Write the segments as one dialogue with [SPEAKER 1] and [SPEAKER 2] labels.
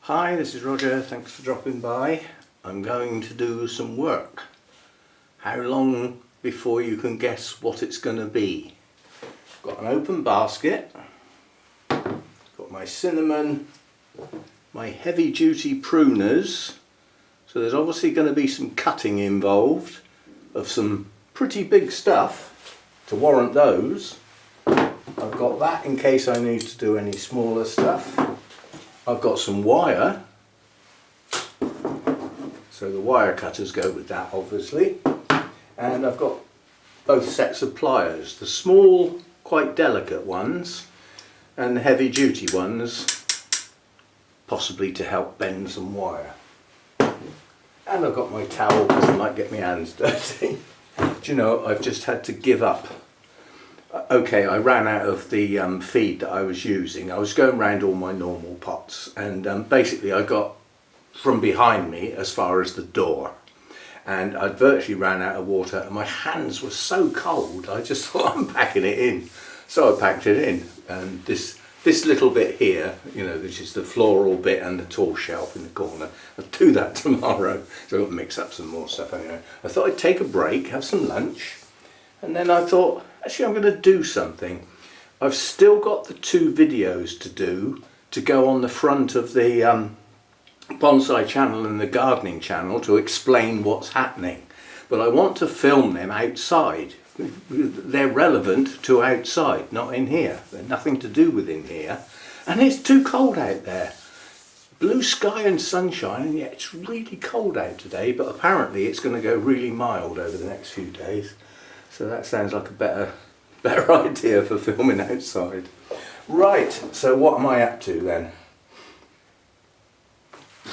[SPEAKER 1] Hi, this is Roger, thanks for dropping by. I'm going to do some work. How long before you can guess what it's going to be? Got an open basket, got my cinnamon, my heavy duty pruners, so there's obviously going to be some cutting involved of some pretty big stuff to warrant those. I've got that in case I need to do any smaller stuff. I've got some wire, so the wire cutters go with that obviously, and I've got both sets of pliers, the small quite delicate ones and the heavy duty ones, possibly to help bend some wire. And I've got my towel because I might get my hands dirty. Do you know, I've just had to give up. Okay, I ran out of the feed that I was using. I was going around all my normal pots, and basically I got from behind me as far as the door, and I'd virtually ran out of water and my hands were so cold I just thought I'm packing it in. So I packed it in, and this little bit here, you know, which is the floral bit and the tall shelf in the corner, I'll do that tomorrow. So I've got to mix up some more stuff anyway. I thought I'd take a break, have some lunch, and then I thought, actually I'm going to do something. I've still got the 2 videos to do to go on the front of the Bonsai Channel and the Gardening Channel to explain what's happening. But I want to film them outside. They're relevant to outside, not in here. They're nothing to do with in here. And it's too cold out there. Blue sky and sunshine, and yet it's really cold out today, but apparently it's going to go really mild over the next few days. So that sounds like a better idea for filming outside. Right, so what am I up to then?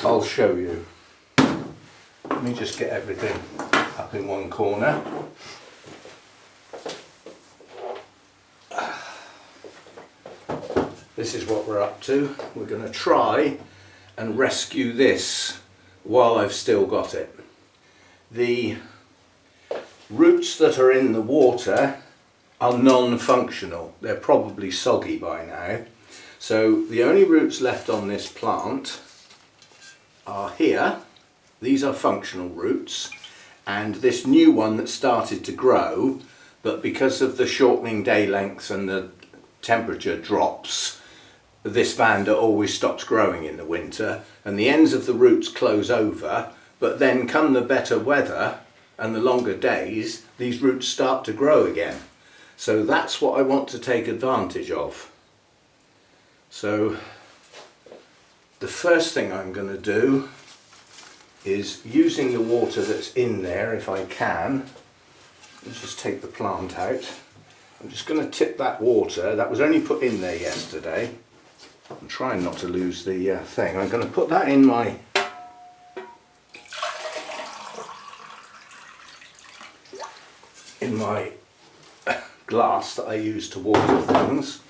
[SPEAKER 1] I'll show you. Let me just get everything up in one corner. This is what we're up to. We're going to try and rescue this while I've still got it. The roots that are in the water are non-functional. They're probably soggy by now. So the only roots left on this plant are here. These are functional roots, and this new one that started to grow, but because of the shortening day lengths and the temperature drops, this vanda always stops growing in the winter, and the ends of the roots close over, but then come the better weather and the longer days, these roots start to grow again. So that's what I want to take advantage of. So the first thing I'm going to do is, using the water that's in there if I can, let's just take the plant out. I'm just going to tip that water, that was only put in there yesterday. I'm trying not to lose the thing. I'm going to put that in my glass that I use to water things,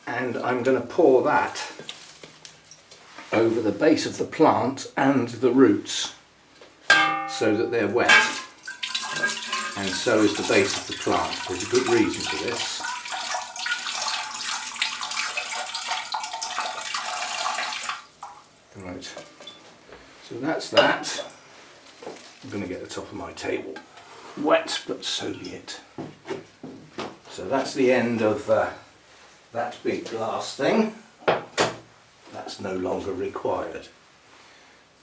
[SPEAKER 1] and I'm going to pour that over the base of the plant and the roots so that they're wet, and so is the base of the plant. There's a good reason for this. Right, so that's that. I'm going to get the top of my table wet, but so be it. So that's the end of that big glass thing. That's no longer required.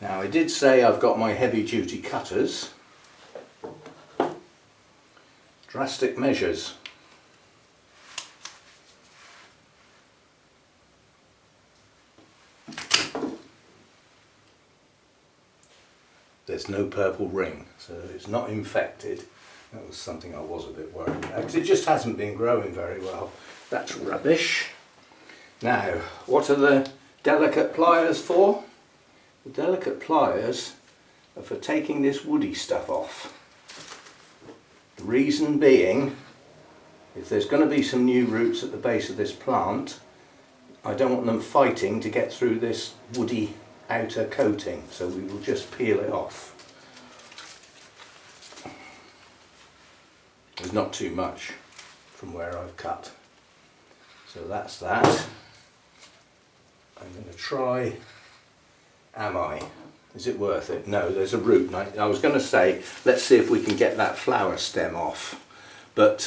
[SPEAKER 1] Now, I did say I've got my heavy duty cutters. Drastic measures. There's no purple ring, so it's not infected. That was something I was a bit worried about, because it just hasn't been growing very well. That's rubbish. Now, what are the delicate pliers for? The delicate pliers are for taking this woody stuff off. The reason being, if there's going to be some new roots at the base of this plant, I don't want them fighting to get through this woody outer coating, so we will just peel it off. There's not too much from where I've cut. So that's that. I'm going to try Am I? Is it worth it? No, there's a root. I was going to say, let's see if we can get that flower stem off. But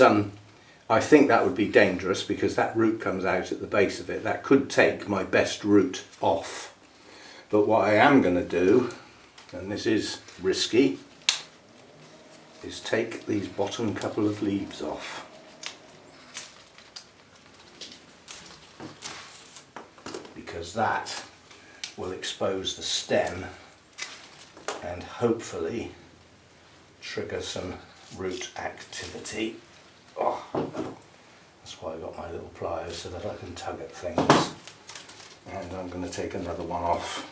[SPEAKER 1] I think that would be dangerous because that root comes out at the base of it. That could take my best root off. But what I am going to do, and this is risky, is take these bottom couple of leaves off. Because that will expose the stem and hopefully trigger some root activity. Oh, that's why I got my little pliers, so that I can tug at things. And I'm going to take another one off.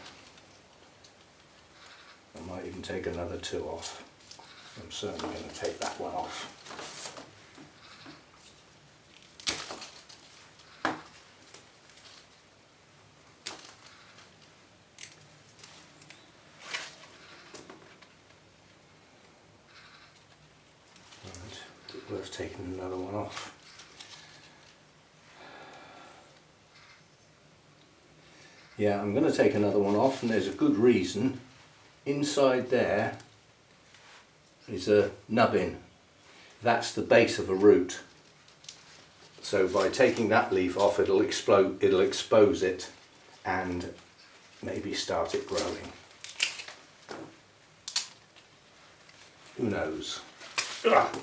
[SPEAKER 1] I might even take another two off. I'm certainly going to take that one off. Worth taking another one off. Yeah, I'm going to take another one off, and there's a good reason. Inside there is a nubbin. That's the base of a root. So by taking that leaf off, it'll expose it and maybe start it growing. Who knows? Ugh.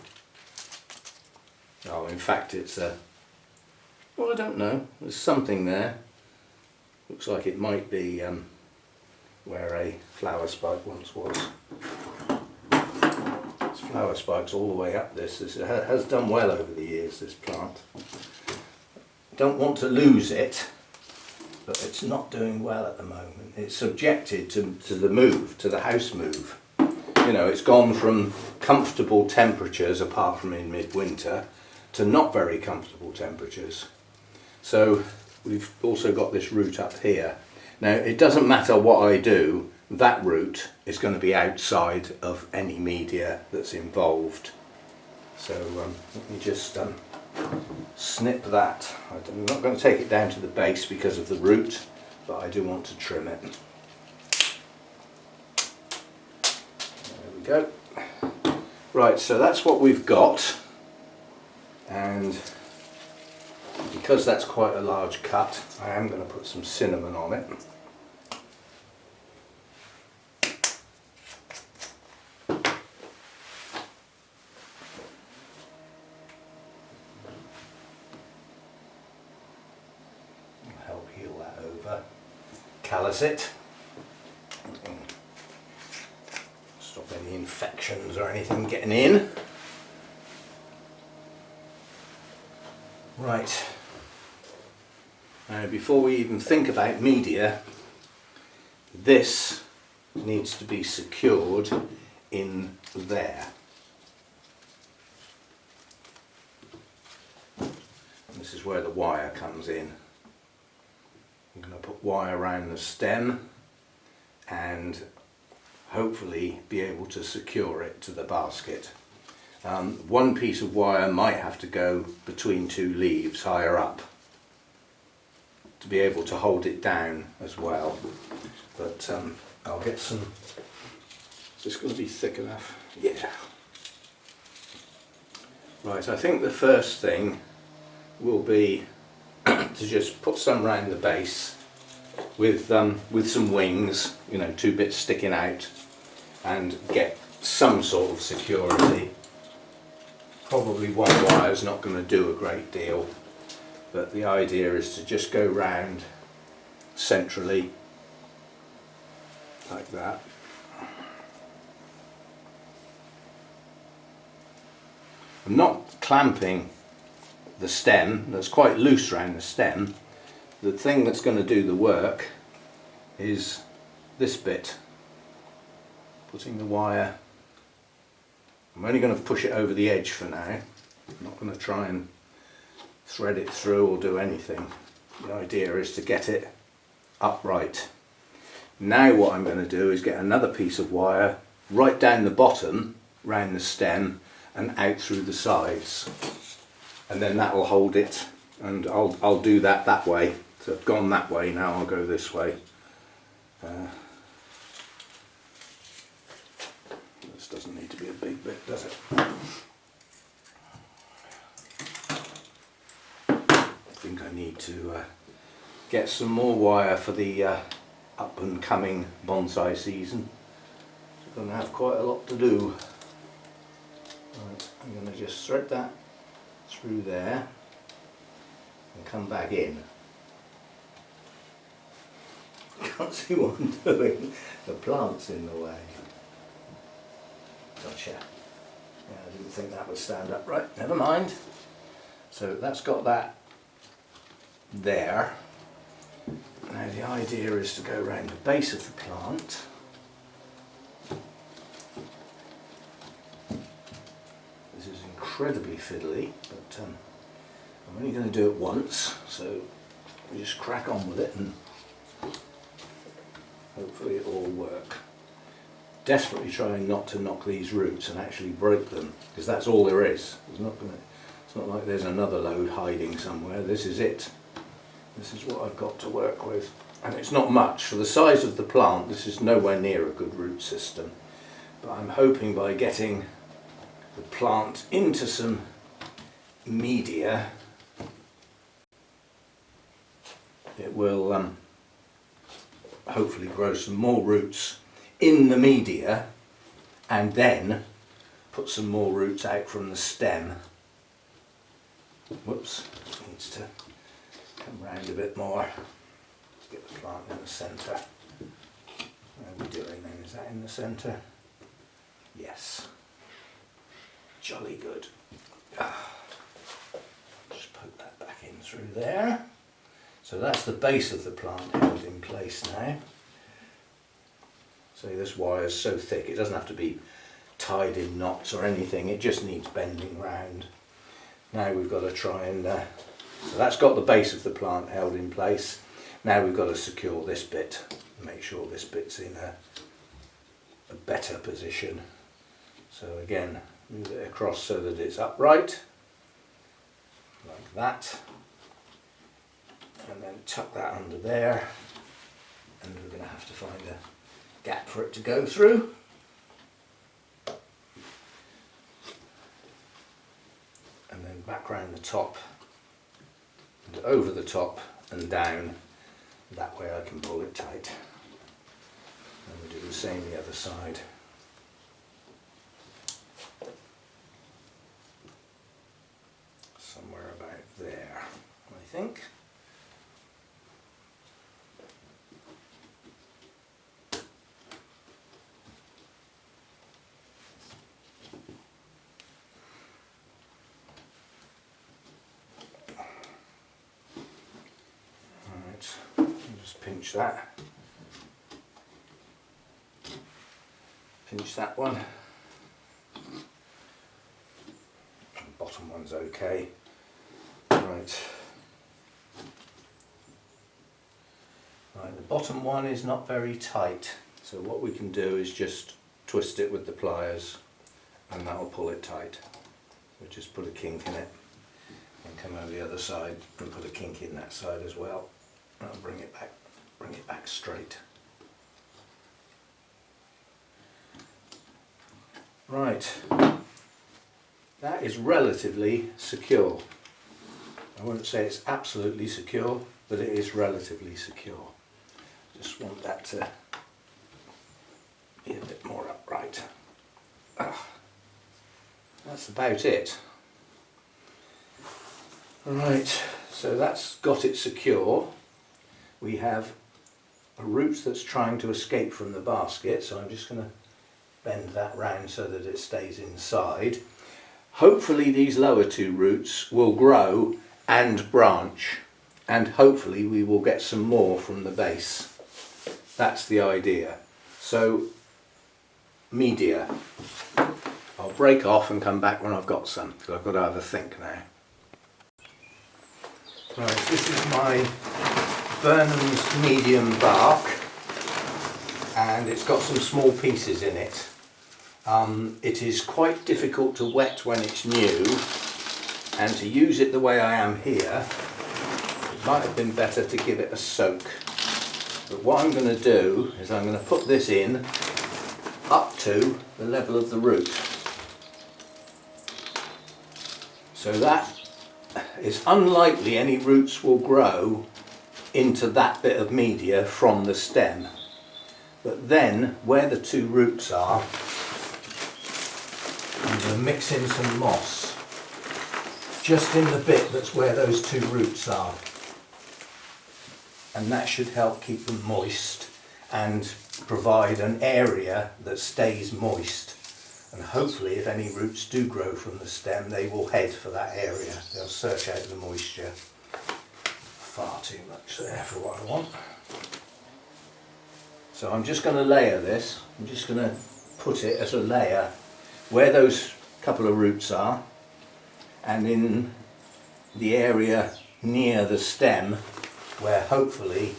[SPEAKER 1] Oh, in fact it's a, well, I don't know, there's something there. Looks like it might be where a flower spike once was. There's flower spikes all the way up this. It has done well over the years, this plant. Don't want to lose it, but it's not doing well at the moment. It's subjected to the move, to the house move. You know, it's gone from comfortable temperatures, apart from in midwinter, to not very comfortable temperatures. So we've also got this root up here. Now it doesn't matter what I do, that root is going to be outside of any media that's involved. So let me just snip that. I'm not going to take it down to the base because of the root, but I do want to trim it. There we go. Right, so that's what we've got. And because that's quite a large cut, I am going to put some cinnamon on it. Help heal that over. Callus it. Stop any infections or anything getting in. Right, now before we even think about media, this needs to be secured in there. And this is where the wire comes in. I'm going to put wire around the stem and hopefully be able to secure it to the basket. One piece of wire might have to go between two leaves higher up to be able to hold it down as well. But I'll get some. Is this going to be thick enough? Yeah. Right, I think the first thing will be to just put some round the base with some wings, you know, two bits sticking out, and get some sort of security. Probably one wire is not going to do a great deal, but the idea is to just go round centrally like that. I'm not clamping the stem, that's quite loose around the stem. The thing that's going to do the work is this bit, putting the wire. I'm only going to push it over the edge for now. I'm not going to try and thread it through or do anything. The idea is to get it upright. Now what I'm going to do is get another piece of wire right down the bottom, round the stem and out through the sides. And then that will hold it, and I'll do that way. So I've gone that way, now I'll go this way. need to get some more wire for the up and coming bonsai season. So I'm going to have quite a lot to do. Right, I'm going to just thread that through there and come back in. Can't see what I'm doing. The plant's in the way. Gotcha. Yeah, I didn't think that would stand up right. Never mind. So that's got that there. Now the idea is to go around the base of the plant. This is incredibly fiddly, but I'm only going to do it once, so we just crack on with it and hopefully it will work. Desperately trying not to knock these roots and actually break them, because that's all there is. It's not like there's another load hiding somewhere. This is it. This is what I've got to work with. And it's not much. For the size of the plant, this is nowhere near a good root system. But I'm hoping by getting the plant into some media, it will hopefully grow some more roots in the media, and then put some more roots out from the stem. Whoops, needs to come round a bit more. Let's get the plant in the centre. How are we doing then? Is that in the centre? Yes. Jolly good. Just poke that back in through there. So that's the base of the plant held in place now. So this wire is so thick it doesn't have to be tied in knots or anything, it just needs bending round. Now we've got to try and, so that's got the base of the plant held in place. Now we've got to secure this bit, make sure this bit's in a better position. So again, move it across so that it's upright, like that. And then tuck that under there, and we're going to have to find a gap for it to go through. And then back round the top, and over the top and down, that way I can pull it tight. And we'll do the same the other side. Somewhere about there, I think. Pinch that. Pinch that one. The bottom one's okay. Right. Right, the bottom one is not very tight. So what we can do is just twist it with the pliers and that'll pull it tight. So just put a kink in it and come over the other side and put a kink in that side as well. That'll bring it back straight. Right, that is relatively secure. I won't say it's absolutely secure, but it is relatively secure. Just want that to be a bit more upright. That's about it. Right, so that's got it secure. We have a root that's trying to escape from the basket, so I'm just going to bend that round so that it stays inside. Hopefully these lower two roots will grow and branch, and hopefully we will get some more from the base. That's the idea. So media. I'll break off and come back when I've got some, because I've got to have a think now. Right, this is my Burnham's medium bark, and it's got some small pieces in it. It is quite difficult to wet when it's new, and to use it the way I am here, it might have been better to give it a soak. But what I'm going to do is I'm going to put this in up to the level of the root. So that it's unlikely any roots will grow into that bit of media from the stem. But then, where the two roots are, I'm going to mix in some moss, just in the bit that's where those two roots are. And that should help keep them moist and provide an area that stays moist. And hopefully if any roots do grow from the stem, they will head for that area. They'll search out the moisture. Far too much there for what I want. So I'm just going to layer this. I'm just going to put it as a layer where those couple of roots are, and in the area near the stem where hopefully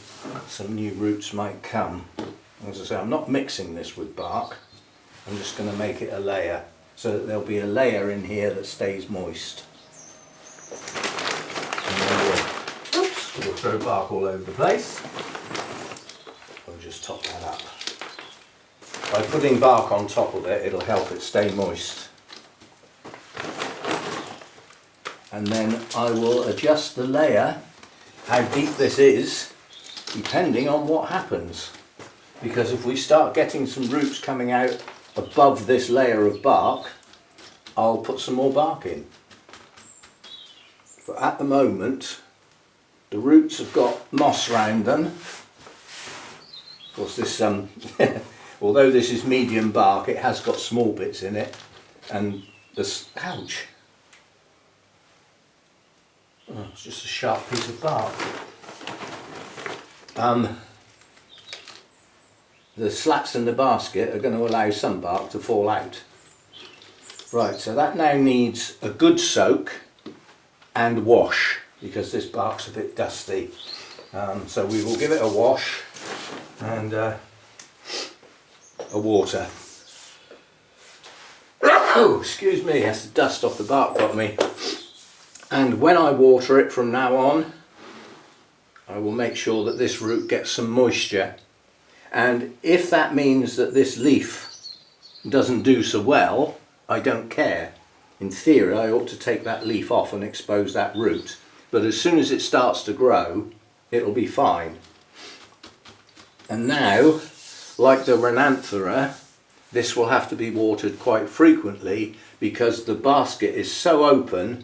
[SPEAKER 1] some new roots might come. As I say, I'm not mixing this with bark. I'm just going to make it a layer so that there'll be a layer in here that stays moist. And then we'll throw bark all over the place. We'll just top that up. By putting bark on top of it, it'll help it stay moist. And then I will adjust the layer, how deep this is, depending on what happens. Because if we start getting some roots coming out above this layer of bark, I'll put some more bark in. But at the moment, the roots have got moss round them. Of course, this although this is medium bark, it has got small bits in it, and this, ouch, oh, it's just a sharp piece of bark. The slats in the basket are going to allow some bark to fall out. Right, so that now needs a good soak and wash, because this bark's a bit dusty. So we will give it a wash and a water. Oh, excuse me, that's the dust off the bark got me. And when I water it from now on, I will make sure that this root gets some moisture. And if that means that this leaf doesn't do so well, I don't care. In theory, I ought to take that leaf off and expose that root. But as soon as it starts to grow, it'll be fine. And now, like the Renanthera, this will have to be watered quite frequently, because the basket is so open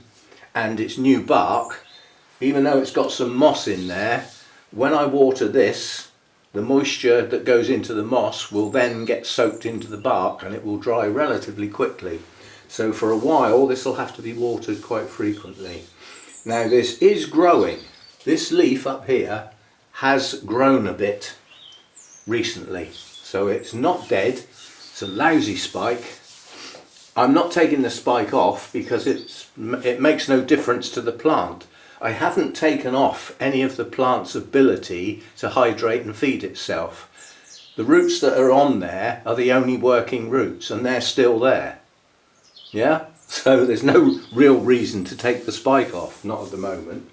[SPEAKER 1] and it's new bark, even though it's got some moss in there, when I water this, the moisture that goes into the moss will then get soaked into the bark and it will dry relatively quickly. So for a while this will have to be watered quite frequently. Now this is growing. This leaf up here has grown a bit recently. So it's not dead. It's a lousy spike. I'm not taking the spike off because it makes no difference to the plant. I haven't taken off any of the plant's ability to hydrate and feed itself. The roots that are on there are the only working roots, and they're still there. Yeah? So there's no real reason to take the spike off, not at the moment.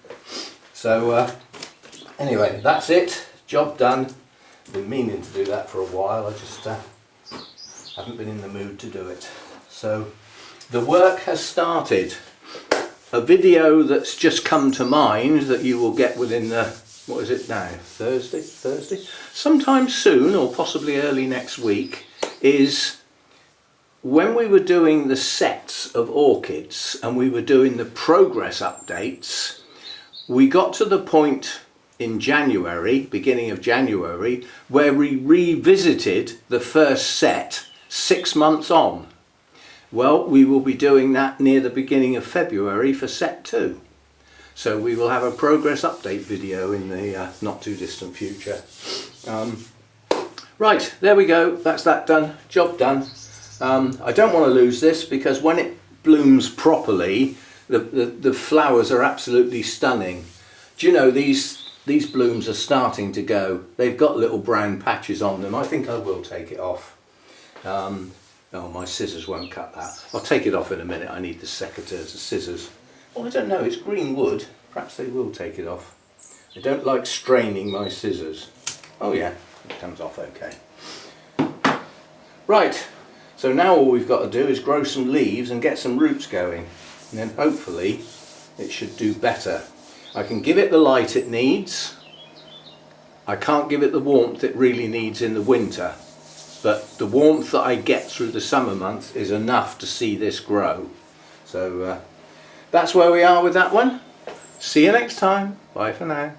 [SPEAKER 1] So anyway, that's it. Job done. Been meaning to do that for a while, I just haven't been in the mood to do it. So the work has started. A video that's just come to mind that you will get within the, what is it now, Thursday? Sometime soon, or possibly early next week, is when we were doing the sets of orchids and we were doing the progress updates, we got to the point in January, beginning of January, where we revisited the first set 6 months on. Well, we will be doing that near the beginning of February for set 2. So we will have a progress update video in the not too distant future. Right, there we go. That's that done. Job done. I don't want to lose this because when it blooms properly, the flowers are absolutely stunning. Do you know, these blooms are starting to go. They've got little brown patches on them. I think I will take it off. Oh, my scissors won't cut that. I'll take it off in a minute. I need the secateurs, the scissors. Oh, I don't know, it's green wood. Perhaps they will take it off. I don't like straining my scissors. Oh yeah, it comes off okay. Right, so now all we've got to do is grow some leaves and get some roots going. And then hopefully it should do better. I can give it the light it needs. I can't give it the warmth it really needs in the winter, but the warmth that I get through the summer months is enough to see this grow. So that's where we are with that one. See you next time. Bye for now.